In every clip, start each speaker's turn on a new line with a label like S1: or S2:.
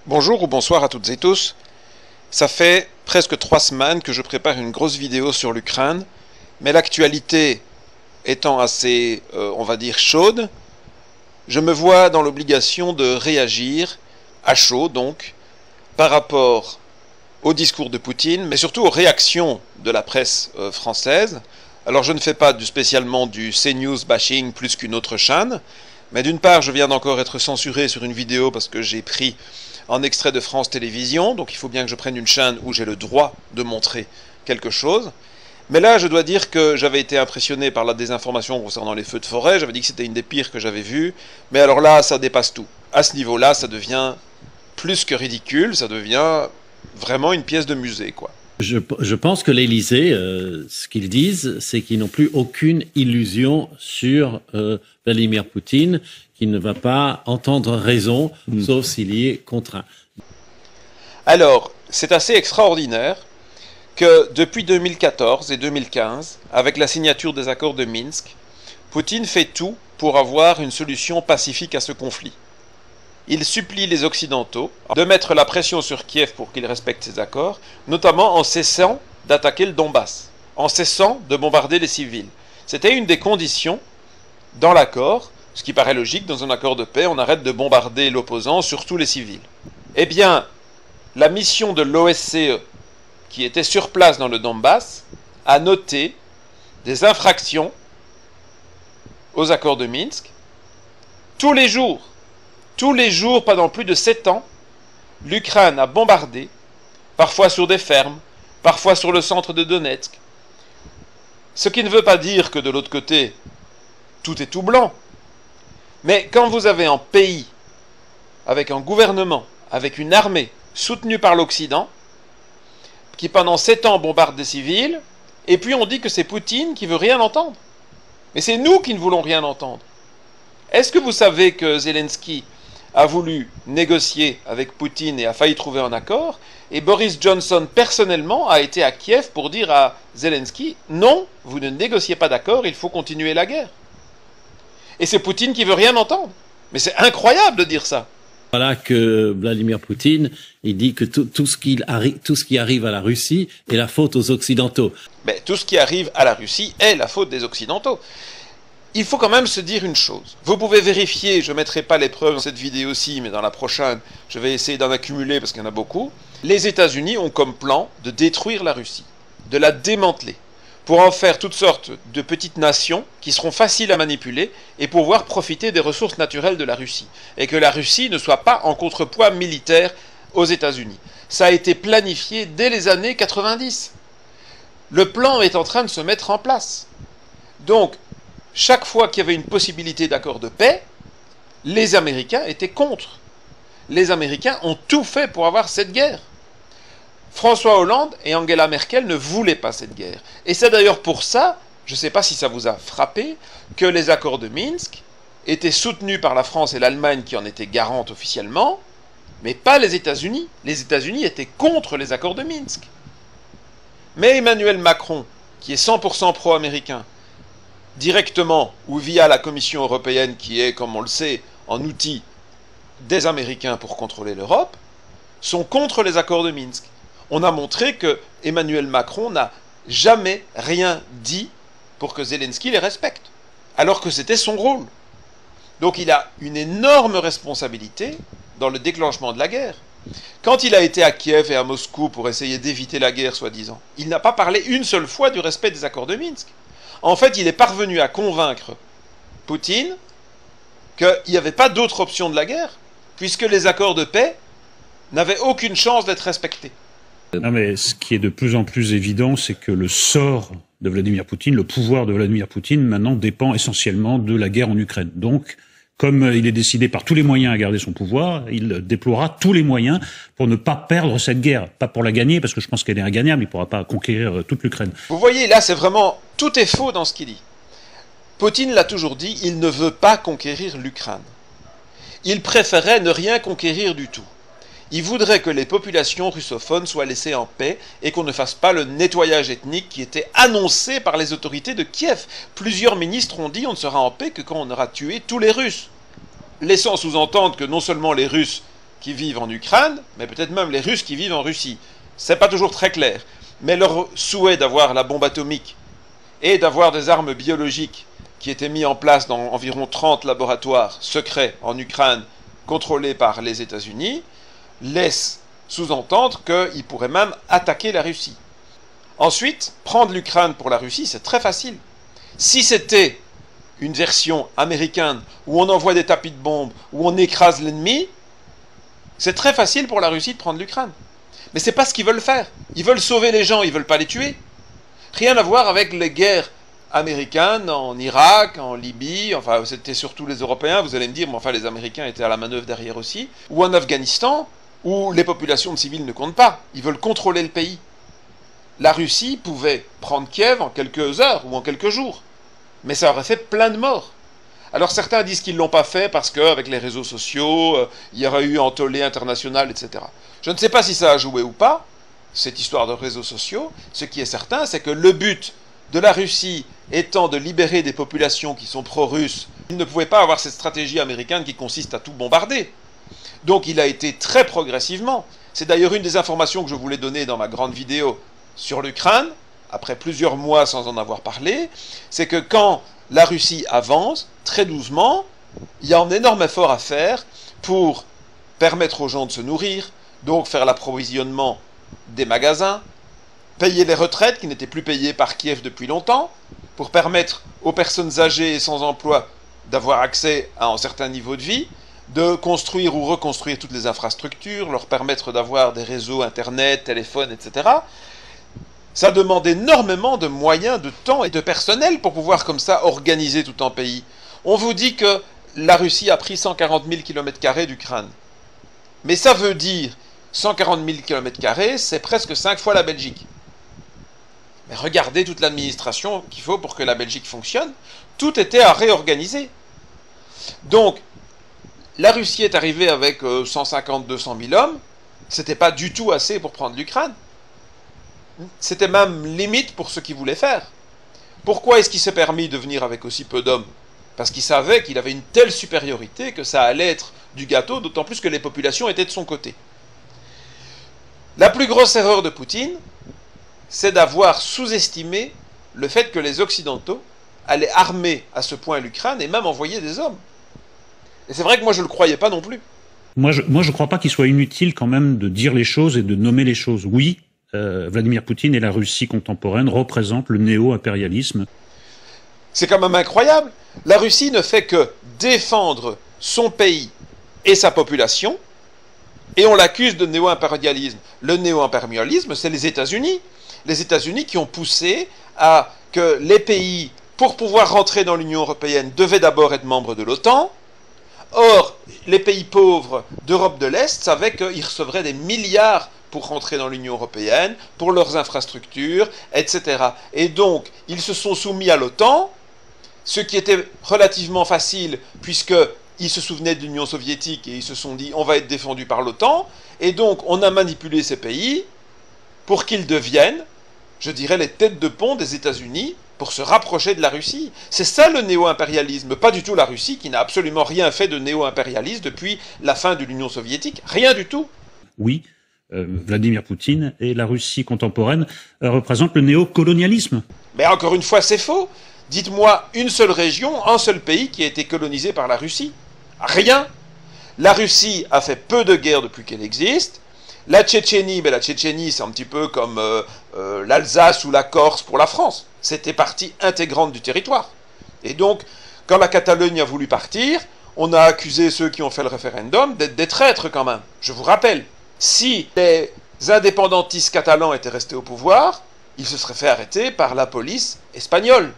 S1: Bonjour ou bonsoir à toutes et tous. Ça fait presque 3 semaines que je prépare une grosse vidéo sur l'Ukraine, mais l'actualité étant assez, on va dire, chaude, je me vois dans l'obligation de réagir, à chaud donc, par rapport au discours de Poutine, mais surtout aux réactions de la presse française. Alors je ne fais pas spécialement du CNews bashing plus qu'une autre chaîne, mais d'une part je viens d'encore être censuré sur une vidéo parce que j'ai pris en extrait de France Télévisions, donc il faut bien que je prenne une chaîne où j'ai le droit de montrer quelque chose. Mais là, je dois dire que j'avais été impressionné par la désinformation concernant les feux de forêt, j'avais dit que c'était une des pires que j'avais vues, mais alors là, ça dépasse tout. À ce niveau-là, ça devient plus que ridicule, ça devient vraiment une pièce de musée, quoi.
S2: Je pense que l'Élysée, ce qu'ils disent, c'est qu'ils n'ont plus aucune illusion sur Vladimir Poutine, qu'il ne va pas entendre raison, sauf s'il y est contraint.
S1: Alors, c'est assez extraordinaire que depuis 2014 et 2015, avec la signature des accords de Minsk, Poutine fait tout pour avoir une solution pacifique à ce conflit. Il supplie les Occidentaux de mettre la pression sur Kiev pour qu'il respecte ces accords, notamment en cessant d'attaquer le Donbass, en cessant de bombarder les civils. C'était une des conditions dans l'accord, ce qui paraît logique, dans un accord de paix, on arrête de bombarder l'opposant, surtout les civils. Eh bien, la mission de l'OSCE, qui était sur place dans le Donbass, a noté des infractions aux accords de Minsk tous les jours. Tous les jours, pendant plus de 7 ans, l'Ukraine a bombardé, parfois sur des fermes, parfois sur le centre de Donetsk. Ce qui ne veut pas dire que de l'autre côté, tout est tout blanc. Mais quand vous avez un pays, avec un gouvernement, avec une armée soutenue par l'Occident, qui pendant 7 ans bombarde des civils, et puis on dit que c'est Poutine qui veut rien entendre. Mais c'est nous qui ne voulons rien entendre. Est-ce que vous savez que Zelensky a voulu négocier avec Poutine et a failli trouver un accord, et Boris Johnson personnellement a été à Kiev pour dire à Zelensky « Non, vous ne négociez pas d'accord, il faut continuer la guerre ». Et c'est Poutine qui veut rien entendre. Mais c'est incroyable de dire ça.
S2: Voilà que Vladimir Poutine, il dit que tout ce qui arrive à la Russie est la faute aux Occidentaux.
S1: Mais tout ce qui arrive à la Russie est la faute des Occidentaux. Il faut quand même se dire une chose. Vous pouvez vérifier, je ne mettrai pas les preuves dans cette vidéo-ci, mais dans la prochaine, je vais essayer d'en accumuler parce qu'il y en a beaucoup. Les États-Unis ont comme plan de détruire la Russie, de la démanteler, pour en faire toutes sortes de petites nations qui seront faciles à manipuler et pouvoir profiter des ressources naturelles de la Russie. Et que la Russie ne soit pas en contrepoids militaire aux États-Unis. Ça a été planifié dès les années 90. Le plan est en train de se mettre en place. Donc, chaque fois qu'il y avait une possibilité d'accord de paix, les Américains étaient contre. Les Américains ont tout fait pour avoir cette guerre. François Hollande et Angela Merkel ne voulaient pas cette guerre. Et c'est d'ailleurs pour ça, je ne sais pas si ça vous a frappé, que les accords de Minsk étaient soutenus par la France et l'Allemagne qui en étaient garantes officiellement, mais pas les États-Unis. Les États-Unis étaient contre les accords de Minsk. Mais Emmanuel Macron, qui est 100% pro-américain, directement ou via la Commission européenne qui est, comme on le sait, en outil des Américains pour contrôler l'Europe, sont contre les accords de Minsk. On a montré que Emmanuel Macron n'a jamais rien dit pour que Zelensky les respecte, alors que c'était son rôle. Donc il a une énorme responsabilité dans le déclenchement de la guerre. Quand il a été à Kiev et à Moscou pour essayer d'éviter la guerre, soi-disant, il n'a pas parlé une seule fois du respect des accords de Minsk. En fait, il est parvenu à convaincre Poutine qu'il n'y avait pas d'autre option de la guerre, puisque les accords de paix n'avaient aucune chance d'être respectés.
S3: Non, mais ce qui est de plus en plus évident, c'est que le sort de Vladimir Poutine, le pouvoir de Vladimir Poutine, maintenant dépend essentiellement de la guerre en Ukraine. Donc, comme il est décidé par tous les moyens à garder son pouvoir, il déploiera tous les moyens pour ne pas perdre cette guerre. Pas pour la gagner, parce que je pense qu'elle est ingagnable, il ne pourra pas conquérir toute l'Ukraine.
S1: Vous voyez, là, c'est vraiment... Tout est faux dans ce qu'il dit. Poutine l'a toujours dit, il ne veut pas conquérir l'Ukraine. Il préférait ne rien conquérir du tout. Il voudrait que les populations russophones soient laissées en paix et qu'on ne fasse pas le nettoyage ethnique qui était annoncé par les autorités de Kiev. Plusieurs ministres ont dit on ne sera en paix que quand on aura tué tous les Russes. Laissant sous-entendre que non seulement les Russes qui vivent en Ukraine, mais peut-être même les Russes qui vivent en Russie. C'est pas toujours très clair. Mais leur souhait d'avoir la bombe atomique et d'avoir des armes biologiques qui étaient mis en place dans environ 30 laboratoires secrets en Ukraine, contrôlés par les États-Unis, laisse sous-entendre qu'ils pourraient même attaquer la Russie. Ensuite, prendre l'Ukraine pour la Russie, c'est très facile. Si c'était une version américaine où on envoie des tapis de bombes, où on écrase l'ennemi, c'est très facile pour la Russie de prendre l'Ukraine. Mais c'est pas ce qu'ils veulent faire. Ils veulent sauver les gens, ils veulent pas les tuer. Rien à voir avec les guerres américaines en Irak, en Libye, enfin c'était surtout les Européens, vous allez me dire, mais enfin les Américains étaient à la manœuvre derrière aussi, ou en Afghanistan, où les populations civiles ne comptent pas. Ils veulent contrôler le pays. La Russie pouvait prendre Kiev en quelques heures ou en quelques jours. Mais ça aurait fait plein de morts. Alors certains disent qu'ils ne l'ont pas fait parce qu'avec les réseaux sociaux, il y aurait eu un tollé international, etc. Je ne sais pas si ça a joué ou pas, cette histoire de réseaux sociaux. Ce qui est certain, c'est que le but de la Russie étant de libérer des populations qui sont pro-russes, il ne pouvait pas avoir cette stratégie américaine qui consiste à tout bombarder. Donc il a été très progressivement. C'est d'ailleurs une des informations que je voulais donner dans ma grande vidéo sur l'Ukraine, après plusieurs mois sans en avoir parlé, c'est que quand la Russie avance, très doucement, il y a un énorme effort à faire pour permettre aux gens de se nourrir, donc faire l'approvisionnement des magasins, payer les retraites qui n'étaient plus payées par Kiev depuis longtemps, pour permettre aux personnes âgées et sans emploi d'avoir accès à un certain niveau de vie, de construire ou reconstruire toutes les infrastructures, leur permettre d'avoir des réseaux internet, téléphone, etc. Ça demande énormément de moyens, de temps et de personnel pour pouvoir comme ça organiser tout un pays. On vous dit que la Russie a pris 140 000 km² d'Ukraine. Mais ça veut dire 140 000 km², c'est presque 5 fois la Belgique. Mais regardez toute l'administration qu'il faut pour que la Belgique fonctionne. Tout était à réorganiser. Donc, la Russie est arrivée avec 150-200 000 hommes. C'était pas du tout assez pour prendre l'Ukraine. C'était même limite pour ce qu'il voulait faire. Pourquoi est-ce qu'il s'est permis de venir avec aussi peu d'hommes? Parce qu'il savait qu'il avait une telle supériorité que ça allait être du gâteau, d'autant plus que les populations étaient de son côté. La plus grosse erreur de Poutine, c'est d'avoir sous-estimé le fait que les Occidentaux allaient armer à ce point l'Ukraine et même envoyer des hommes. Et c'est vrai que moi je ne le croyais pas non plus.
S3: Moi je crois pas qu'il soit inutile quand même de dire les choses et de nommer les choses. Oui, Vladimir Poutine et la Russie contemporaine représentent le néo-impérialisme.
S1: C'est quand même incroyable. La Russie ne fait que défendre son pays et sa population, et on l'accuse de néo-impérialisme. Le néo-impérialisme, c'est les États-Unis. Les États-Unis qui ont poussé à que les pays, pour pouvoir rentrer dans l'Union européenne, devaient d'abord être membres de l'OTAN. Or, les pays pauvres d'Europe de l'Est savaient qu'ils recevraient des milliards pour rentrer dans l'Union européenne, pour leurs infrastructures, etc. Et donc, ils se sont soumis à l'OTAN, ce qui était relativement facile, puisqu'ils se souvenaient de l'Union soviétique et ils se sont dit on va être défendus par l'OTAN, et donc on a manipulé ces pays pour qu'ils deviennent, je dirais, les têtes de pont des États-Unis pour se rapprocher de la Russie. C'est ça le néo-impérialisme, pas du tout la Russie qui n'a absolument rien fait de néo-impérialiste depuis la fin de l'Union soviétique, rien du tout.
S3: Oui, Vladimir Poutine et la Russie contemporaine représentent le néocolonialisme.
S1: Mais encore une fois, c'est faux. Dites-moi une seule région, un seul pays qui a été colonisé par la Russie. Rien. La Russie a fait peu de guerres depuis qu'elle existe. La Tchétchénie, la Tchétchénie, c'est un petit peu comme l'Alsace ou la Corse pour la France. C'était partie intégrante du territoire. Et donc, quand la Catalogne a voulu partir, on a accusé ceux qui ont fait le référendum d'être des traîtres quand même. Je vous rappelle, si les indépendantistes catalans étaient restés au pouvoir, ils se seraient fait arrêter par la police espagnole.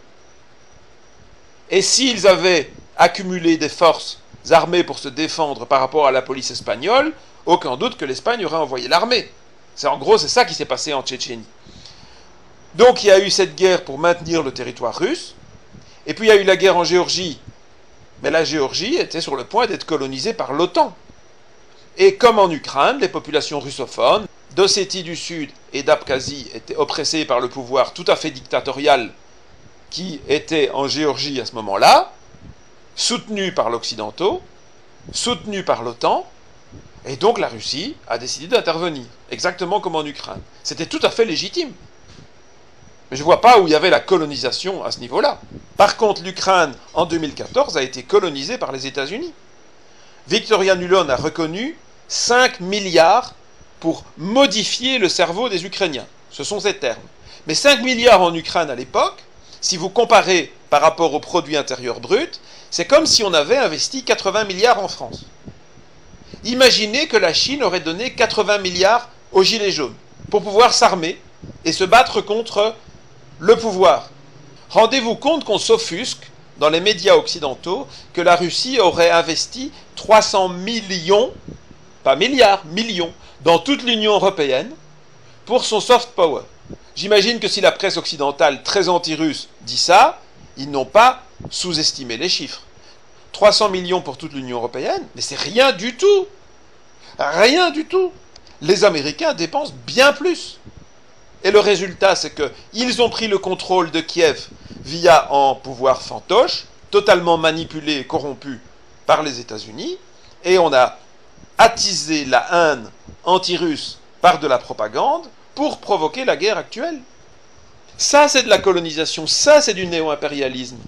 S1: Et s'ils avaient accumulé des forces armées pour se défendre par rapport à la police espagnole, aucun doute que l'Espagne aurait envoyé l'armée. En gros, c'est ça qui s'est passé en Tchétchénie. Donc il y a eu cette guerre pour maintenir le territoire russe, et puis il y a eu la guerre en Géorgie. Mais la Géorgie était sur le point d'être colonisée par l'OTAN. Et comme en Ukraine, les populations russophones d'Ossétie du Sud et d'Abkhazie étaient oppressées par le pouvoir tout à fait dictatorial qui était en Géorgie à ce moment-là, soutenu par l'Occidentaux, soutenu par l'OTAN, Et donc la Russie a décidé d'intervenir, exactement comme en Ukraine. C'était tout à fait légitime. Mais je ne vois pas où il y avait la colonisation à ce niveau-là. Par contre, l'Ukraine, en 2014, a été colonisée par les États-Unis. Victoria Nuland a reconnu 5 milliards pour modifier le cerveau des Ukrainiens. Ce sont ces termes. Mais 5 milliards en Ukraine à l'époque, si vous comparez par rapport au produit intérieur brut, c'est comme si on avait investi 80 milliards en France. Imaginez que la Chine aurait donné 80 milliards aux Gilets jaunes pour pouvoir s'armer et se battre contre le pouvoir. Rendez-vous compte qu'on s'offusque dans les médias occidentaux que la Russie aurait investi 300 millions, pas milliards, millions, dans toute l'Union européenne pour son soft power. J'imagine que si la presse occidentale très anti-russe dit ça, ils n'ont pas sous-estimé les chiffres. 300 millions pour toute l'Union européenne, mais c'est rien du tout. Rien du tout. Les Américains dépensent bien plus. Et le résultat, c'est qu'ils ont pris le contrôle de Kiev via un pouvoir fantoche, totalement manipulé et corrompu par les États-Unis, et on a attisé la haine anti-russe par de la propagande pour provoquer la guerre actuelle. Ça, c'est de la colonisation, ça, c'est du néo-impérialisme.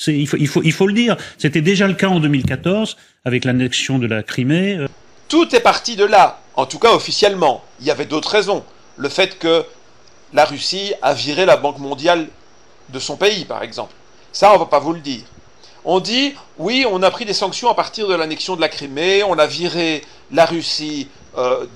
S3: Il faut le dire, c'était déjà le cas en 2014, avec l'annexion de la Crimée.
S1: Tout est parti de là, en tout cas officiellement. Il y avait d'autres raisons. Le fait que la Russie a viré la Banque mondiale de son pays, par exemple. Ça, on ne va pas vous le dire. On dit, oui, on a pris des sanctions à partir de l'annexion de la Crimée, on a viré la Russie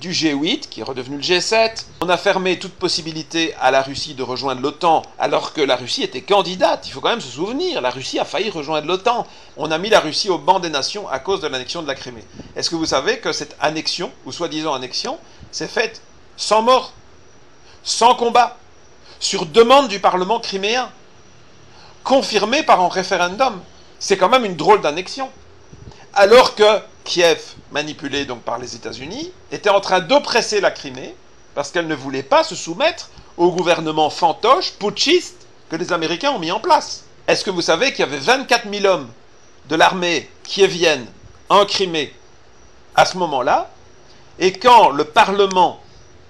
S1: du G8, qui est redevenu le G7, on a fermé toute possibilité à la Russie de rejoindre l'OTAN, alors que la Russie était candidate. Il faut quand même se souvenir, la Russie a failli rejoindre l'OTAN. On a mis la Russie au banc des nations à cause de l'annexion de la Crimée. Est-ce que vous savez que cette annexion, ou soi-disant annexion, s'est faite sans mort, sans combat, sur demande du Parlement criméen, confirmée par un référendum? C'est quand même une drôle d'annexion. Alors que Kiev, manipulé donc par les États-Unis, était en train d'oppresser la Crimée parce qu'elle ne voulait pas se soumettre au gouvernement fantoche, putschiste, que les Américains ont mis en place. Est-ce que vous savez qu'il y avait 24 000 hommes de l'armée kievienne en Crimée à ce moment-là, et quand le Parlement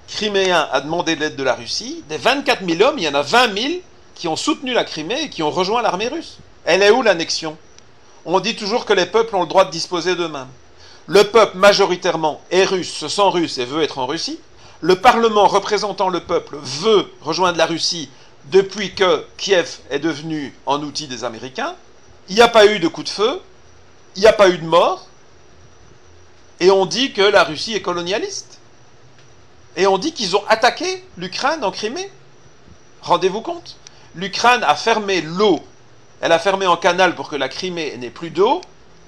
S1: criméen a demandé l'aide de la Russie, des 24 000 hommes, il y en a 20 000 qui ont soutenu la Crimée et qui ont rejoint l'armée russe. Elle est où l'annexion? On dit toujours que les peuples ont le droit de disposer d'eux-mêmes. Le peuple majoritairement est russe, se sent russe et veut être en Russie. Le Parlement représentant le peuple veut rejoindre la Russie depuis que Kiev est devenu un outil des Américains. Il n'y a pas eu de coup de feu, il n'y a pas eu de mort, et on dit que la Russie est colonialiste. Et on dit qu'ils ont attaqué l'Ukraine en Crimée. Rendez-vous compte? L'Ukraine a fermé l'eau, elle a fermé un canal pour que la Crimée n'ait plus d'eau,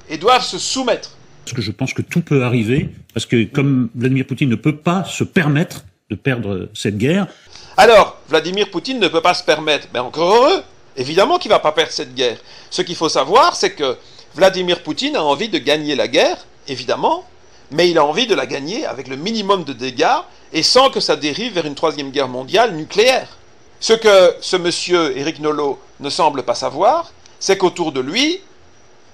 S1: et doivent se soumettre.
S3: Parce que je pense que tout peut arriver, parce que comme Vladimir Poutine ne peut pas se permettre de perdre cette guerre...
S1: Alors, Vladimir Poutine ne peut pas se permettre, mais encore heureux, évidemment qu'il ne va pas perdre cette guerre. Ce qu'il faut savoir, c'est que Vladimir Poutine a envie de gagner la guerre, évidemment, mais il a envie de la gagner avec le minimum de dégâts, et sans que ça dérive vers une troisième guerre mondiale nucléaire. Ce que ce monsieur, Éric Nolot, ne semble pas savoir, c'est qu'autour de lui,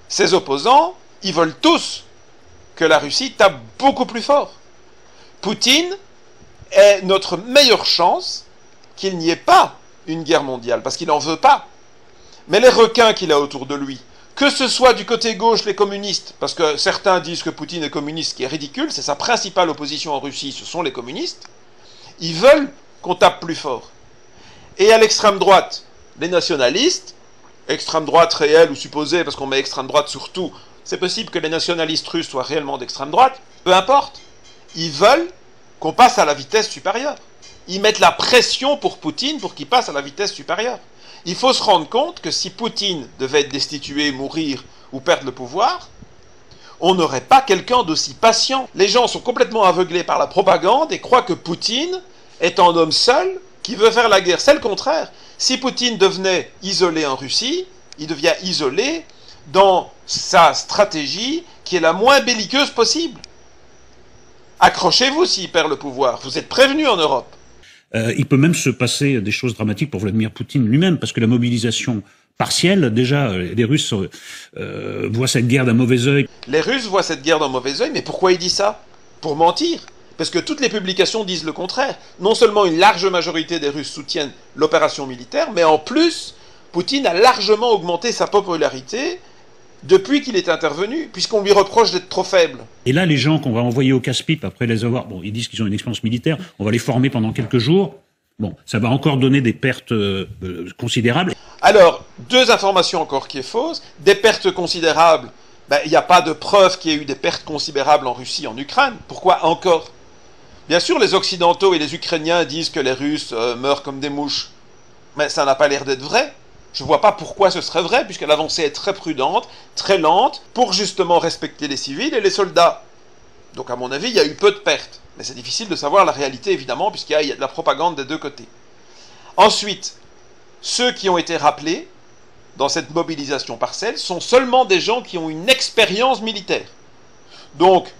S1: ses opposants, ils veulent tous que la Russie tape beaucoup plus fort. Poutine est notre meilleure chance qu'il n'y ait pas une guerre mondiale, parce qu'il n'en veut pas. Mais les requins qu'il a autour de lui, que ce soit du côté gauche les communistes, parce que certains disent que Poutine est communiste, ce qui est ridicule, c'est sa principale opposition en Russie, ce sont les communistes, ils veulent qu'on tape plus fort. Et à l'extrême droite, les nationalistes, extrême droite réelle ou supposée, parce qu'on met extrême droite sur tout, c'est possible que les nationalistes russes soient réellement d'extrême droite, peu importe. Ils veulent qu'on passe à la vitesse supérieure. Ils mettent la pression pour Poutine pour qu'il passe à la vitesse supérieure. Il faut se rendre compte que si Poutine devait être destitué, mourir ou perdre le pouvoir, on n'aurait pas quelqu'un d'aussi patient. Les gens sont complètement aveuglés par la propagande et croient que Poutine est un homme seul qui veut faire la guerre. C'est le contraire. Si Poutine devenait isolé en Russie, il devient isolé dans sa stratégie qui est la moins belliqueuse possible. Accrochez-vous s'il perd le pouvoir. Vous êtes prévenus en Europe.
S3: Il peut même se passer des choses dramatiques pour Vladimir Poutine lui-même, parce que la mobilisation partielle, déjà, les Russes voient cette guerre d'un mauvais œil.
S1: Les Russes voient cette guerre d'un mauvais œil, mais pourquoi il dit ça? pour mentir. Parce que toutes les publications disent le contraire. Non seulement une large majorité des Russes soutiennent l'opération militaire, mais en plus, Poutine a largement augmenté sa popularité depuis qu'il est intervenu, puisqu'on lui reproche d'être trop faible.
S3: Et là, les gens qu'on va envoyer au casse-pipe après les avoir... Bon, ils disent qu'ils ont une expérience militaire, on va les former pendant quelques jours. Bon, ça va encore donner des pertes considérables.
S1: Alors, deux informations encore qui est fausse. Des pertes considérables, il n'y a pas de preuve qu'il y ait eu des pertes considérables en Russie, en Ukraine. Pourquoi encore? Bien sûr, les Occidentaux et les Ukrainiens disent que les Russes meurent comme des mouches. Mais ça n'a pas l'air d'être vrai. Je ne vois pas pourquoi ce serait vrai, puisque l'avancée est très prudente, très lente, pour justement respecter les civils et les soldats. Donc à mon avis, il y a eu peu de pertes. Mais c'est difficile de savoir la réalité, évidemment, puisqu'il y a de la propagande des deux côtés. Ensuite, ceux qui ont été rappelés dans cette mobilisation partielle sont seulement des gens qui ont une expérience militaire. Donc,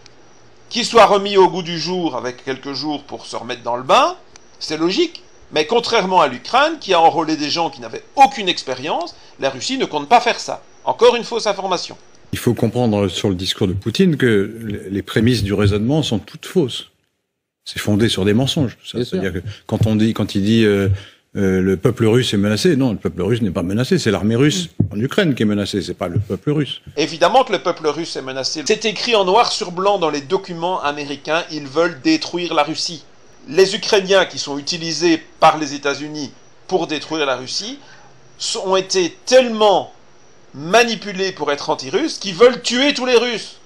S1: qu'ils soient remis au goût du jour avec quelques jours pour se remettre dans le bain, c'est logique. Mais contrairement à l'Ukraine, qui a enrôlé des gens qui n'avaient aucune expérience, la Russie ne compte pas faire ça. Encore une fausse information.
S4: Il faut comprendre sur le discours de Poutine que les prémices du raisonnement sont toutes fausses. C'est fondé sur des mensonges. C'est-à-dire que quand il dit le peuple russe est menacé, non, le peuple russe n'est pas menacé, c'est l'armée russe en Ukraine qui est menacée, c'est pas le peuple russe.
S1: Évidemment que le peuple russe est menacé. C'est écrit en noir sur blanc dans les documents américains, ils veulent détruire la Russie. Les Ukrainiens qui sont utilisés par les États-Unis pour détruire la Russie ont été tellement manipulés pour être anti-russes qu'ils veulent tuer tous les Russes.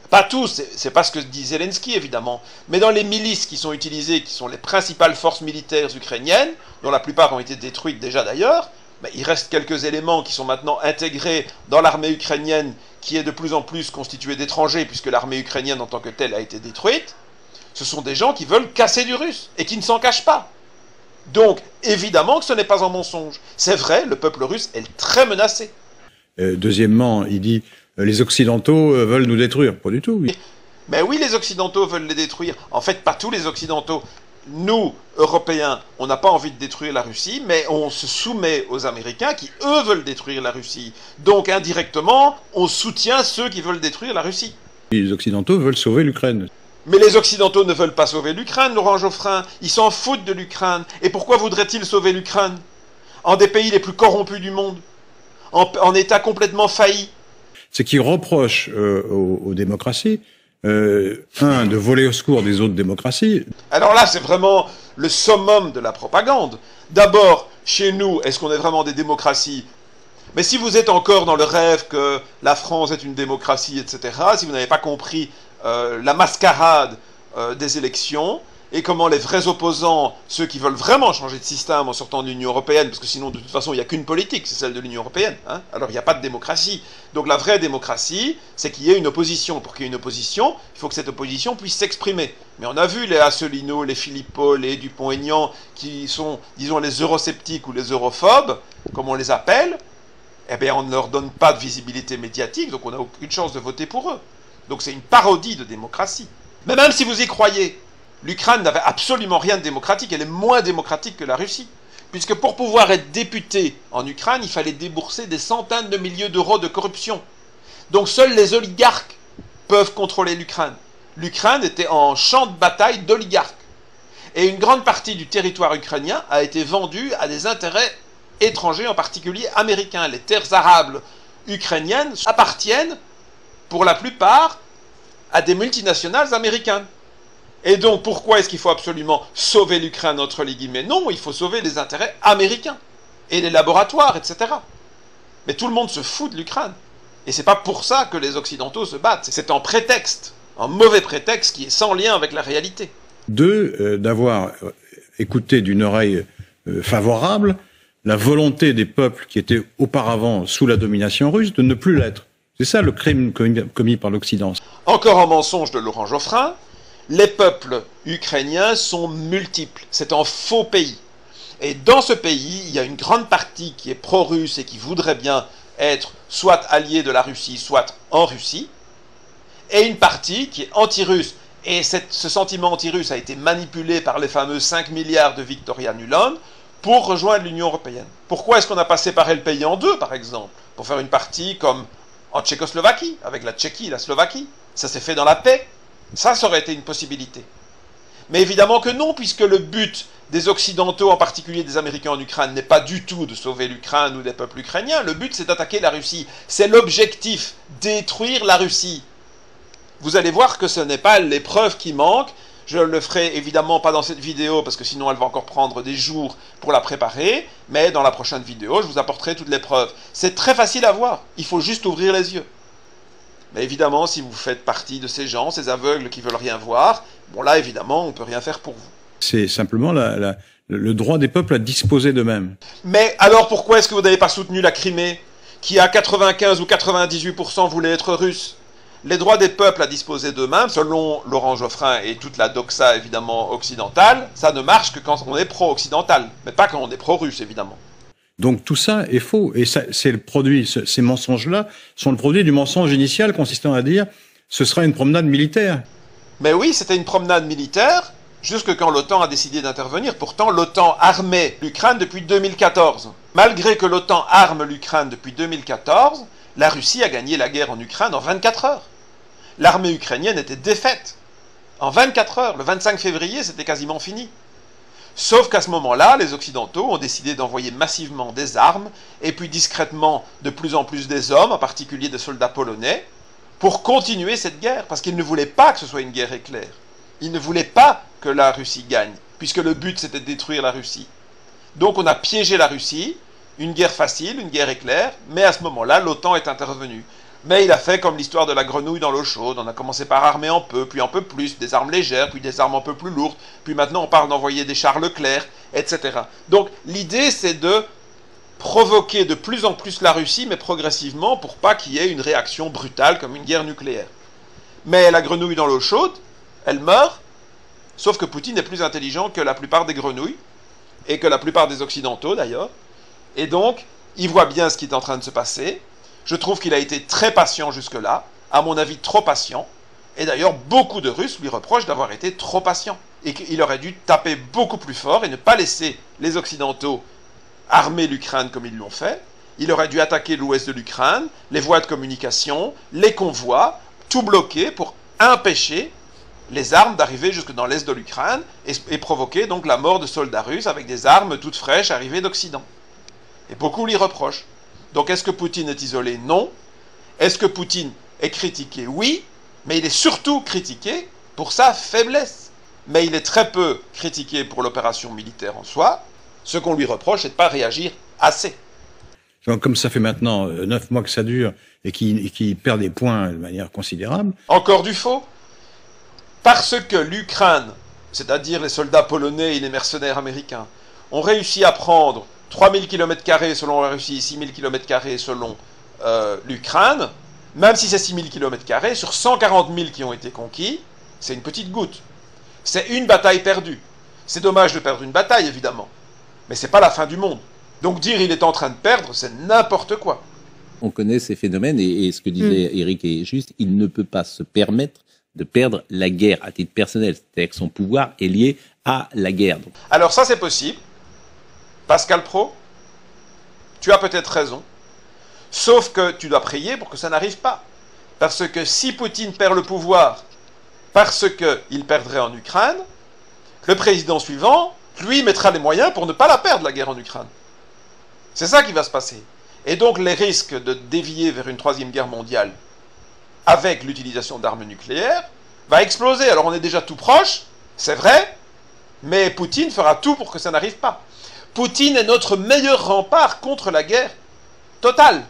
S1: Pas tous, c'est pas ce que dit Zelensky évidemment, mais dans les milices qui sont utilisées, qui sont les principales forces militaires ukrainiennes, dont la plupart ont été détruites déjà d'ailleurs, mais il reste quelques éléments qui sont maintenant intégrés dans l'armée ukrainienne qui est de plus en plus constituée d'étrangers puisque l'armée ukrainienne en tant que telle a été détruite. Ce sont des gens qui veulent casser du russe et qui ne s'en cachent pas. Donc, évidemment que ce n'est pas un mensonge. C'est vrai, le peuple russe est très menacé.
S4: Deuxièmement, il dit les Occidentaux veulent nous détruire. Pas du tout. Oui.
S1: Mais oui, les Occidentaux veulent les détruire. En fait, pas tous les Occidentaux. Nous, Européens, on n'a pas envie de détruire la Russie, mais on se soumet aux Américains qui, eux, veulent détruire la Russie. Donc, indirectement, on soutient ceux qui veulent détruire la Russie.
S4: Les Occidentaux veulent sauver l'Ukraine.
S1: Mais les Occidentaux ne veulent pas sauver l'Ukraine, Laurent Geoffrin. Ils s'en foutent de l'Ukraine. Et pourquoi voudraient-ils sauver l'Ukraine? En des pays les plus corrompus du monde, en état complètement failli.
S4: C'est qu'ils reprochent aux démocraties, de voler au secours des autres démocraties.
S1: Alors là, c'est vraiment le summum de la propagande. D'abord, chez nous, est-ce qu'on est vraiment des démocraties? Mais si vous êtes encore dans le rêve que la France est une démocratie, etc., si vous n'avez pas compris la mascarade des élections, et comment les vrais opposants, ceux qui veulent vraiment changer de système en sortant de l'Union européenne, parce que sinon de toute façon il n'y a qu'une politique, c'est celle de l'Union européenne, hein, alors il n'y a pas de démocratie. Donc la vraie démocratie, c'est qu'il y ait une opposition. Pour qu'il y ait une opposition, il faut que cette opposition puisse s'exprimer. Mais on a vu les Asselineau, les Philippot, les Dupont-Aignan, qui sont, disons, les eurosceptiques ou les europhobes, comme on les appelle, eh bien on ne leur donne pas de visibilité médiatique, donc on n'a aucune chance de voter pour eux. Donc c'est une parodie de démocratie. Mais même si vous y croyez, l'Ukraine n'avait absolument rien de démocratique, elle est moins démocratique que la Russie. Puisque pour pouvoir être député en Ukraine, il fallait débourser des centaines de milliers d'euros de corruption. Donc seuls les oligarques peuvent contrôler l'Ukraine. L'Ukraine était en champ de bataille d'oligarques. Et une grande partie du territoire ukrainien a été vendue à des intérêts étrangers, en particulier américains. Les terres arables ukrainiennes appartiennent, pour la plupart, à des multinationales américaines. Et donc, pourquoi est-ce qu'il faut absolument sauver l'Ukraine, entre les guillemets? Non, il faut sauver les intérêts américains, et les laboratoires, etc. Mais tout le monde se fout de l'Ukraine. Et c'est pas pour ça que les Occidentaux se battent. C'est en prétexte, un mauvais prétexte qui est sans lien avec la réalité.
S4: D'avoir écouté d'une oreille favorable la volonté des peuples qui étaient auparavant sous la domination russe de ne plus l'être. C'est ça le crime commis par l'Occident.
S1: Encore un mensonge de Laurent Geoffrin. Les peuples ukrainiens sont multiples. C'est un faux pays. Et dans ce pays, il y a une grande partie qui est pro-russe et qui voudrait bien être soit alliée de la Russie, soit en Russie, et une partie qui est anti-russe. Et ce sentiment anti-russe a été manipulé par les fameux 5 milliards de Victoria Nuland pour rejoindre l'Union européenne. Pourquoi est-ce qu'on n'a pas séparé le pays en deux, par exemple? Pour faire une partie comme en Tchécoslovaquie, avec la Tchéquie et la Slovaquie. Ça s'est fait dans la paix. Ça aurait été une possibilité. Mais évidemment que non, puisque le but des Occidentaux, en particulier des Américains en Ukraine, n'est pas du tout de sauver l'Ukraine ou les peuples ukrainiens. Le but, c'est d'attaquer la Russie. C'est l'objectif, détruire la Russie. Vous allez voir que ce n'est pas l'épreuve qui manque. Je ne le ferai évidemment pas dans cette vidéo, parce que sinon elle va encore prendre des jours pour la préparer, mais dans la prochaine vidéo, je vous apporterai toutes les preuves. C'est très facile à voir, il faut juste ouvrir les yeux. Mais évidemment, si vous faites partie de ces gens, ces aveugles qui veulent rien voir, bon là, évidemment, on ne peut rien faire pour vous.
S4: C'est simplement le droit des peuples à disposer d'eux-mêmes.
S1: Mais alors pourquoi est-ce que vous n'avez pas soutenu la Crimée, qui à 95 ou 98% voulait être russe? Les droits des peuples à disposer d'eux-mêmes, selon Laurent Geoffrin et toute la doxa évidemment occidentale, ça ne marche que quand on est pro-occidental, mais pas quand on est pro-russe évidemment.
S4: Donc tout ça est faux, et c'est le produit, ces mensonges-là sont le produit du mensonge initial consistant à dire ce sera une promenade militaire.
S1: Mais oui, c'était une promenade militaire, jusque quand l'OTAN a décidé d'intervenir. Pourtant, l'OTAN armait l'Ukraine depuis 2014. Malgré que l'OTAN arme l'Ukraine depuis 2014, la Russie a gagné la guerre en Ukraine en 24 heures. L'armée ukrainienne était défaite. En 24 heures, le 25 février, c'était quasiment fini. Sauf qu'à ce moment-là, les Occidentaux ont décidé d'envoyer massivement des armes, et puis discrètement de plus en plus des hommes, en particulier des soldats polonais, pour continuer cette guerre, parce qu'ils ne voulaient pas que ce soit une guerre éclair. Ils ne voulaient pas que la Russie gagne, puisque le but c'était de détruire la Russie. Donc on a piégé la Russie, une guerre facile, une guerre éclair, mais à ce moment-là, l'OTAN est intervenu. Mais il a fait comme l'histoire de la grenouille dans l'eau chaude, on a commencé par armer un peu, puis un peu plus, des armes légères, puis des armes un peu plus lourdes, puis maintenant on parle d'envoyer des chars Leclerc, etc. Donc l'idée c'est de provoquer de plus en plus la Russie, mais progressivement, pour pas qu'il y ait une réaction brutale comme une guerre nucléaire. Mais la grenouille dans l'eau chaude, elle meurt, sauf que Poutine est plus intelligent que la plupart des grenouilles, et que la plupart des Occidentaux d'ailleurs, et donc il voit bien ce qui est en train de se passer. Je trouve qu'il a été très patient jusque-là, à mon avis trop patient, et d'ailleurs beaucoup de Russes lui reprochent d'avoir été trop patient, et qu'il aurait dû taper beaucoup plus fort et ne pas laisser les Occidentaux armer l'Ukraine comme ils l'ont fait. Il aurait dû attaquer l'ouest de l'Ukraine, les voies de communication, les convois, tout bloquer pour empêcher les armes d'arriver jusque dans l'est de l'Ukraine et provoquer donc la mort de soldats russes avec des armes toutes fraîches arrivées d'Occident. Et beaucoup lui reprochent. Donc est-ce que Poutine est isolé? Non. Est-ce que Poutine est critiqué? Oui. Mais il est surtout critiqué pour sa faiblesse. Mais il est très peu critiqué pour l'opération militaire en soi. Ce qu'on lui reproche, c'est de ne pas réagir assez.
S4: Donc, comme ça fait maintenant 9 mois que ça dure et qu'il perd des points de manière considérable.
S1: Encore du faux. Parce que l'Ukraine, c'est-à-dire les soldats polonais et les mercenaires américains, ont réussi à prendre 3000 km² selon la Russie, 6000 km² selon l'Ukraine, même si c'est 6000 km², sur 140 000 qui ont été conquis, c'est une petite goutte. C'est une bataille perdue. C'est dommage de perdre une bataille, évidemment. Mais c'est pas la fin du monde. Donc dire il est en train de perdre, c'est n'importe quoi.
S5: On connaît ces phénomènes, et ce que disait Éric est juste, il ne peut pas se permettre de perdre la guerre à titre personnel. C'est-à-dire que son pouvoir est lié à la guerre.
S1: Alors ça c'est possible. Pascal Pro, tu as peut-être raison, sauf que tu dois prier pour que ça n'arrive pas. Parce que si Poutine perd le pouvoir parce qu'il perdrait en Ukraine, le président suivant, lui, mettra les moyens pour ne pas la perdre, la guerre en Ukraine. C'est ça qui va se passer. Et donc les risques de dévier vers une troisième guerre mondiale avec l'utilisation d'armes nucléaires va exploser. Alors on est déjà tout proche, c'est vrai, mais Poutine fera tout pour que ça n'arrive pas. Poutine est notre meilleur rempart contre la guerre totale.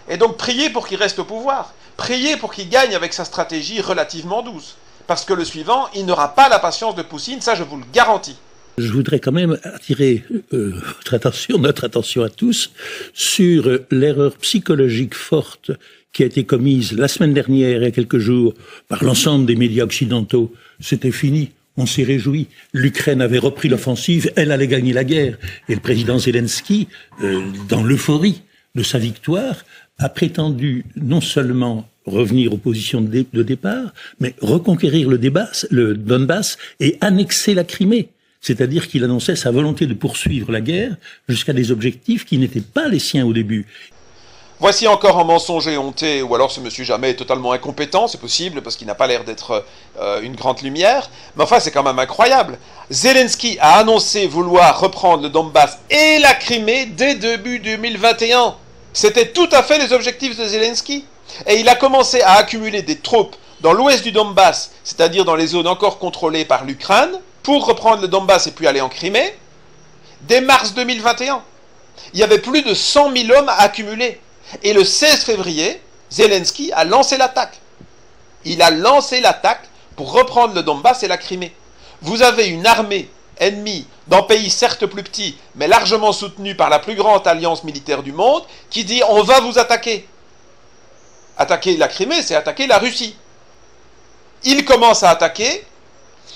S1: Et donc priez pour qu'il reste au pouvoir. Priez pour qu'il gagne avec sa stratégie relativement douce. Parce que le suivant, il n'aura pas la patience de Poutine, ça je vous le garantis.
S6: Je voudrais quand même attirer votre attention, notre attention à tous, sur l'erreur psychologique forte qui a été commise la semaine dernière, il y a quelques jours, par l'ensemble des médias occidentaux. C'était fini. On s'est réjoui. L'Ukraine avait repris l'offensive, elle allait gagner la guerre. Et le président Zelensky, dans l'euphorie de sa victoire, a prétendu non seulement revenir aux positions de départ, mais reconquérir le Donbass et annexer la Crimée. C'est-à-dire qu'il annonçait sa volonté de poursuivre la guerre jusqu'à des objectifs qui n'étaient pas les siens au début.
S1: Voici encore un mensonge éhonté, ou alors ce monsieur jamais est totalement incompétent, c'est possible, parce qu'il n'a pas l'air d'être une grande lumière. Mais enfin, c'est quand même incroyable. Zelensky a annoncé vouloir reprendre le Donbass et la Crimée dès début 2021. C'était tout à fait les objectifs de Zelensky. Et il a commencé à accumuler des troupes dans l'ouest du Donbass, c'est-à-dire dans les zones encore contrôlées par l'Ukraine, pour reprendre le Donbass et puis aller en Crimée, dès mars 2021. Il y avait plus de 100 000 hommes à accumuler. Et le 16 février, Zelensky a lancé l'attaque. Il a lancé l'attaque pour reprendre le Donbass et la Crimée. Vous avez une armée ennemie d'un pays certes plus petit, mais largement soutenu par la plus grande alliance militaire du monde, qui dit « on va vous attaquer ». Attaquer la Crimée, c'est attaquer la Russie. Il commence à attaquer,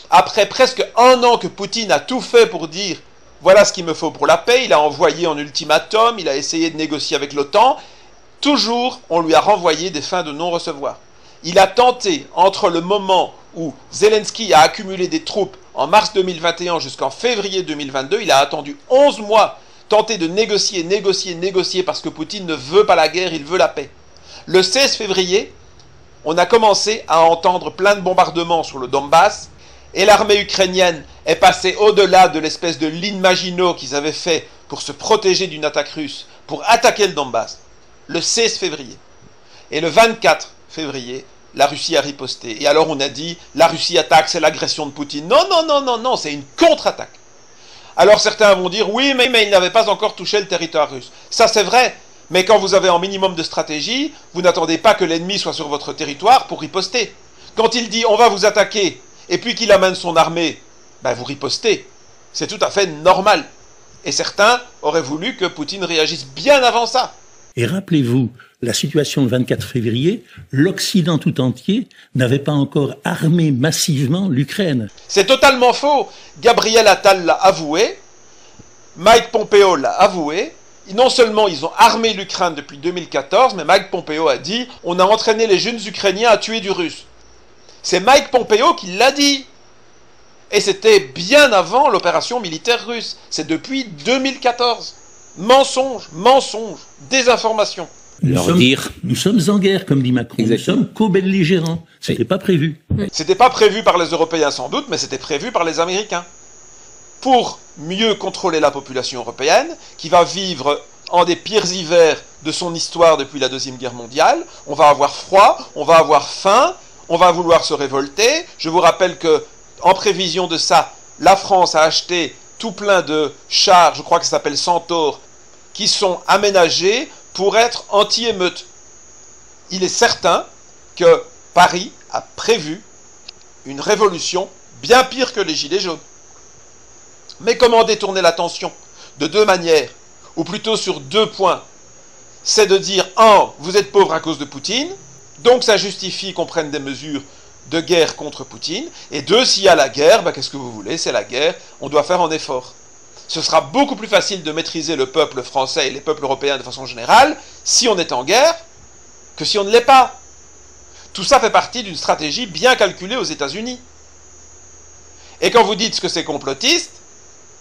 S1: après presque un an que Poutine a tout fait pour dire « voilà ce qu'il me faut pour la paix », il a envoyé un ultimatum, il a essayé de négocier avec l'OTAN. Toujours, on lui a renvoyé des fins de non-recevoir. Il a tenté, entre le moment où Zelensky a accumulé des troupes en mars 2021 jusqu'en février 2022, il a attendu 11 mois, tenté de négocier, parce que Poutine ne veut pas la guerre, il veut la paix. Le 16 février, on a commencé à entendre plein de bombardements sur le Donbass, et l'armée ukrainienne est passée au-delà de l'espèce de ligne Maginot qu'ils avaient fait pour se protéger d'une attaque russe, pour attaquer le Donbass. Le 16 février. Et le 24 février, la Russie a riposté. Et alors on a dit, la Russie attaque, c'est l'agression de Poutine. Non, non, non, non, non, c'est une contre-attaque. Alors certains vont dire, oui, mais il n'avait pas encore touché le territoire russe. Ça c'est vrai, mais quand vous avez un minimum de stratégie, vous n'attendez pas que l'ennemi soit sur votre territoire pour riposter. Quand il dit, on va vous attaquer, et puis qu'il amène son armée, ben vous ripostez. C'est tout à fait normal. Et certains auraient voulu que Poutine réagisse bien avant ça.
S6: Et rappelez-vous, la situation le 24 février, l'Occident tout entier n'avait pas encore armé massivement l'Ukraine.
S1: C'est totalement faux. Gabriel Attal l'a avoué, Mike Pompeo l'a avoué. Non seulement ils ont armé l'Ukraine depuis 2014, mais Mike Pompeo a dit « on a entraîné les jeunes Ukrainiens à tuer du Russe ». C'est Mike Pompeo qui l'a dit. Et c'était bien avant l'opération militaire russe. C'est depuis 2014. Mensonge, mensonge, désinformation.
S6: Nous sommes en guerre, comme dit Macron.
S5: Exactement.
S6: Nous sommes co-belligérants. C'était pas prévu.
S1: C'était pas prévu par les Européens sans doute, mais c'était prévu par les Américains. Pour mieux contrôler la population européenne, qui va vivre un des pires hivers de son histoire depuis la Deuxième Guerre mondiale, on va avoir froid, on va avoir faim, on va vouloir se révolter. Je vous rappelle que, en prévision de ça, la France a acheté tout plein de chars, je crois que ça s'appelle Centaure, qui sont aménagés pour être anti-émeute. Il est certain que Paris a prévu une révolution bien pire que les Gilets jaunes. Mais comment détourner l'attention? De deux manières, ou plutôt sur 2 points. C'est de dire, 1, vous êtes pauvre à cause de Poutine, donc ça justifie qu'on prenne des mesures de guerre contre Poutine, et 2, s'il y a la guerre, ben qu'est-ce que vous voulez, c'est la guerre, on doit faire un effort. Ce sera beaucoup plus facile de maîtriser le peuple français et les peuples européens de façon générale si on est en guerre que si on ne l'est pas. Tout ça fait partie d'une stratégie bien calculée aux États-Unis. Et quand vous dites que c'est complotiste,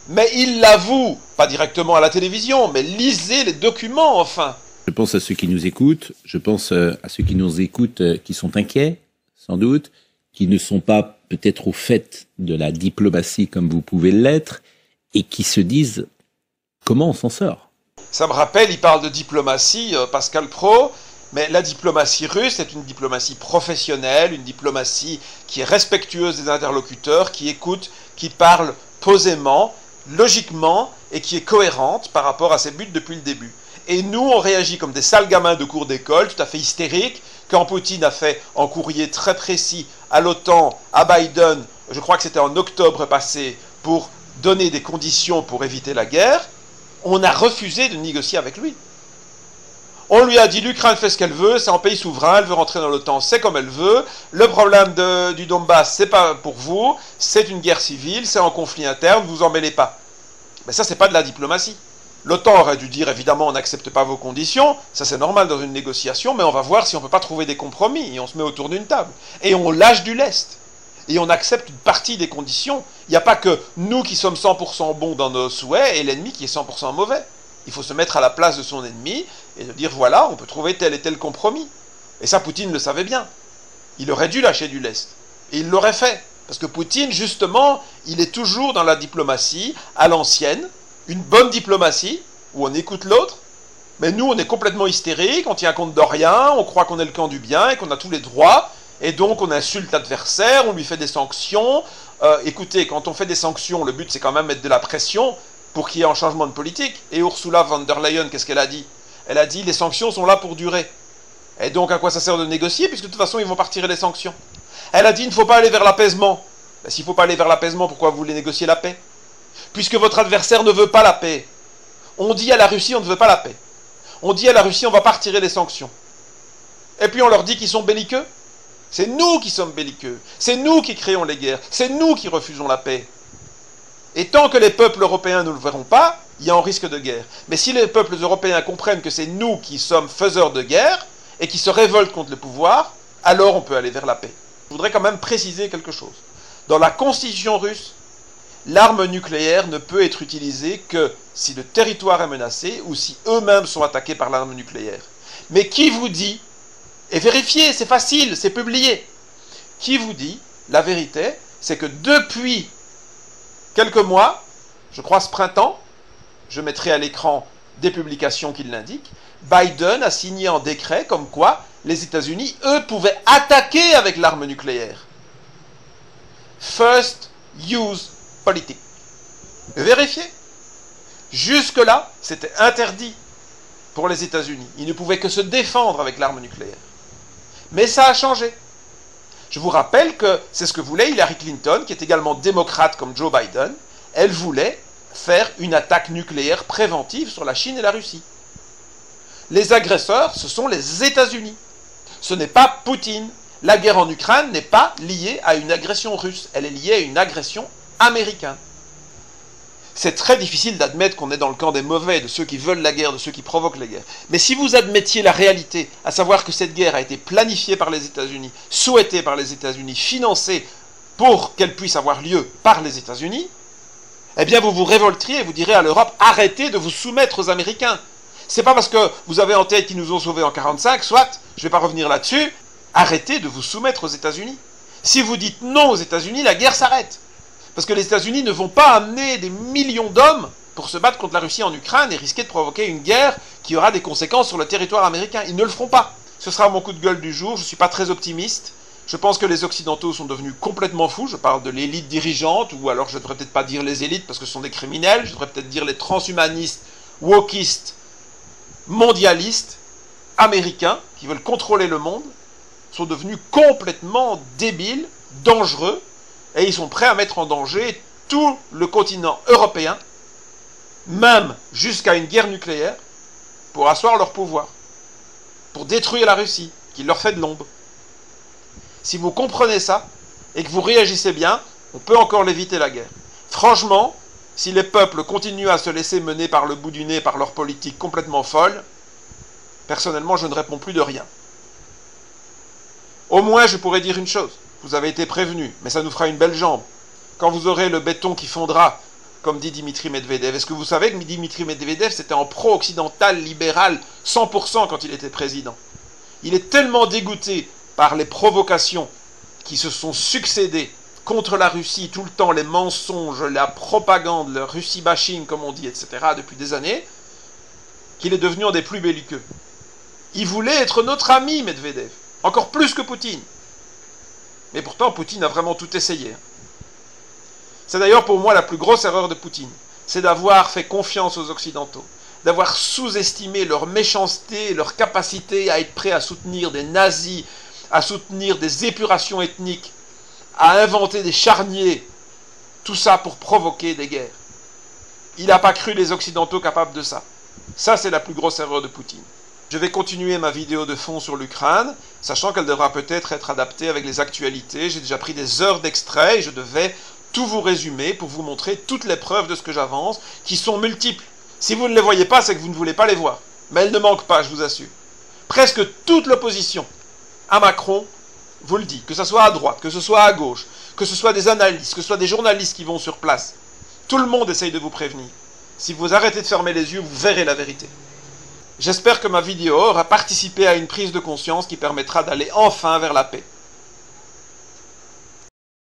S1: mais ils l'avouent, pas directement à la télévision, mais lisez les documents enfin.
S5: Je pense à ceux qui nous écoutent, je pense à ceux qui nous écoutent qui sont inquiets, sans doute, qui ne sont pas peut-être au fait de la diplomatie comme vous pouvez l'être, et qui se disent comment on s'en sort.
S1: Ça me rappelle, il parle de diplomatie, Pascal Praud, mais la diplomatie russe est une diplomatie professionnelle, une diplomatie qui est respectueuse des interlocuteurs, qui écoute, qui parle posément, logiquement, et qui est cohérente par rapport à ses buts depuis le début. Et nous, on réagit comme des sales gamins de cours d'école, tout à fait hystériques, quand Poutine a fait un courrier très précis à l'OTAN, à Biden, je crois que c'était en octobre passé, pour donner des conditions pour éviter la guerre, on a refusé de négocier avec lui. On lui a dit, l'Ukraine fait ce qu'elle veut, c'est un pays souverain, elle veut rentrer dans l'OTAN, c'est comme elle veut, le problème du Donbass, c'est pas pour vous, c'est une guerre civile, c'est un conflit interne, vous en mêlez pas. Mais ça, c'est pas de la diplomatie. L'OTAN aurait dû dire, évidemment, on n'accepte pas vos conditions, ça c'est normal dans une négociation, mais on va voir si on peut pas trouver des compromis, et on se met autour d'une table. Et on lâche du lest. Et on accepte une partie des conditions. Il n'y a pas que nous qui sommes 100% bons dans nos souhaits et l'ennemi qui est 100% mauvais. Il faut se mettre à la place de son ennemi et de dire voilà, on peut trouver tel et tel compromis. Et ça, Poutine le savait bien. Il aurait dû lâcher du lest. Et il l'aurait fait. Parce que Poutine, justement, il est toujours dans la diplomatie à l'ancienne, une bonne diplomatie, où on écoute l'autre, mais nous, on est complètement hystérique, on tient compte de rien, on croit qu'on est le camp du bien et qu'on a tous les droits, et donc on insulte l'adversaire, on lui fait des sanctions. Écoutez, quand on fait des sanctions, le but c'est quand même mettre de la pression pour qu'il y ait un changement de politique. Et Ursula von der Leyen, qu'est-ce qu'elle a dit? Elle a dit, les sanctions sont là pour durer. Et donc à quoi ça sert de négocier, puisque de toute façon ils vont pas retirer les sanctions. Elle a dit, il ne faut pas aller vers l'apaisement. Ben, s'il ne faut pas aller vers l'apaisement, pourquoi vous voulez négocier la paix? Puisque votre adversaire ne veut pas la paix. On dit à la Russie, on ne veut pas la paix. On dit à la Russie, on ne va pas retirer les sanctions. Et puis on leur dit qu'ils sont belliqueux. C'est nous qui sommes belliqueux. C'est nous qui créons les guerres. C'est nous qui refusons la paix. Et tant que les peuples européens ne le verront pas, il y a un risque de guerre. Mais si les peuples européens comprennent que c'est nous qui sommes faiseurs de guerre et qui se révoltent contre le pouvoir, alors on peut aller vers la paix. Je voudrais quand même préciser quelque chose. Dans la constitution russe, l'arme nucléaire ne peut être utilisée que si le territoire est menacé ou si eux-mêmes sont attaqués par l'arme nucléaire. Mais qui vous dit, et vérifiez, c'est facile, c'est publié, qui vous dit, la vérité, c'est que depuis quelques mois, je crois ce printemps, je mettrai à l'écran des publications qui l'indiquent, Biden a signé un décret comme quoi les États-Unis, eux, pouvaient attaquer avec l'arme nucléaire. First use politique. Vérifiez. Jusque-là, c'était interdit pour les États-Unis. Ils ne pouvaient que se défendre avec l'arme nucléaire. Mais ça a changé. Je vous rappelle que c'est ce que voulait Hillary Clinton, qui est également démocrate comme Joe Biden. Elle voulait faire une attaque nucléaire préventive sur la Chine et la Russie. Les agresseurs, ce sont les États-Unis. Ce n'est pas Poutine. La guerre en Ukraine n'est pas liée à une agression russe. Elle est liée à une agression américaine. C'est très difficile d'admettre qu'on est dans le camp des mauvais, de ceux qui veulent la guerre, de ceux qui provoquent la guerre. Mais si vous admettiez la réalité, à savoir que cette guerre a été planifiée par les États-Unis, souhaitée par les États-Unis, financée pour qu'elle puisse avoir lieu par les États-Unis, eh bien vous vous révolteriez et vous direz à l'Europe, arrêtez de vous soumettre aux Américains. C'est pas parce que vous avez en tête qu'ils nous ont sauvés en 1945, soit, je ne vais pas revenir là-dessus, arrêtez de vous soumettre aux États-Unis. Si vous dites non aux États-Unis, la guerre s'arrête. Parce que les États-Unis ne vont pas amener des millions d'hommes pour se battre contre la Russie en Ukraine et risquer de provoquer une guerre qui aura des conséquences sur le territoire américain. Ils ne le feront pas. Ce sera mon coup de gueule du jour. Je ne suis pas très optimiste. Je pense que les Occidentaux sont devenus complètement fous. Je parle de l'élite dirigeante, ou alors je ne devrais peut-être pas dire les élites parce que ce sont des criminels. Je devrais peut-être dire les transhumanistes, wokistes, mondialistes, américains, qui veulent contrôler le monde, sont devenus complètement débiles, dangereux, et ils sont prêts à mettre en danger tout le continent européen, même jusqu'à une guerre nucléaire, pour asseoir leur pouvoir, pour détruire la Russie, qui leur fait de l'ombre. Si vous comprenez ça, et que vous réagissez bien, on peut encore l'éviter la guerre. Franchement, si les peuples continuent à se laisser mener par le bout du nez par leur politique complètement folle, personnellement, je ne réponds plus de rien. Au moins, je pourrais dire une chose. Vous avez été prévenus, mais ça nous fera une belle jambe. Quand vous aurez le béton qui fondra, comme dit Dimitri Medvedev. Est-ce que vous savez que Dimitri Medvedev, c'était en pro-occidental, libéral, 100% quand il était président? Il est tellement dégoûté par les provocations qui se sont succédées contre la Russie, tout le temps, les mensonges, la propagande, le Russie bashing, comme on dit, etc., depuis des années, qu'il est devenu un des plus belliqueux. Il voulait être notre ami, Medvedev, encore plus que Poutine. Mais pourtant, Poutine a vraiment tout essayé. C'est d'ailleurs pour moi la plus grosse erreur de Poutine. C'est d'avoir fait confiance aux Occidentaux, d'avoir sous-estimé leur méchanceté, leur capacité à être prêt à soutenir des nazis, à soutenir des épurations ethniques, à inventer des charniers, tout ça pour provoquer des guerres. Il n'a pas cru les Occidentaux capables de ça. Ça, c'est la plus grosse erreur de Poutine. Je vais continuer ma vidéo de fond sur l'Ukraine, sachant qu'elle devra peut-être être adaptée avec les actualités. J'ai déjà pris des heures d'extrait et je devais tout vous résumer pour vous montrer toutes les preuves de ce que j'avance, qui sont multiples. Si vous ne les voyez pas, c'est que vous ne voulez pas les voir. Mais elles ne manquent pas, je vous assure. Presque toute l'opposition à Macron vous le dit, que ce soit à droite, que ce soit à gauche, que ce soit des analystes, que ce soit des journalistes qui vont sur place. Tout le monde essaye de vous prévenir. Si vous arrêtez de fermer les yeux, vous verrez la vérité. J'espère que ma vidéo aura participé à une prise de conscience qui permettra d'aller enfin vers la paix.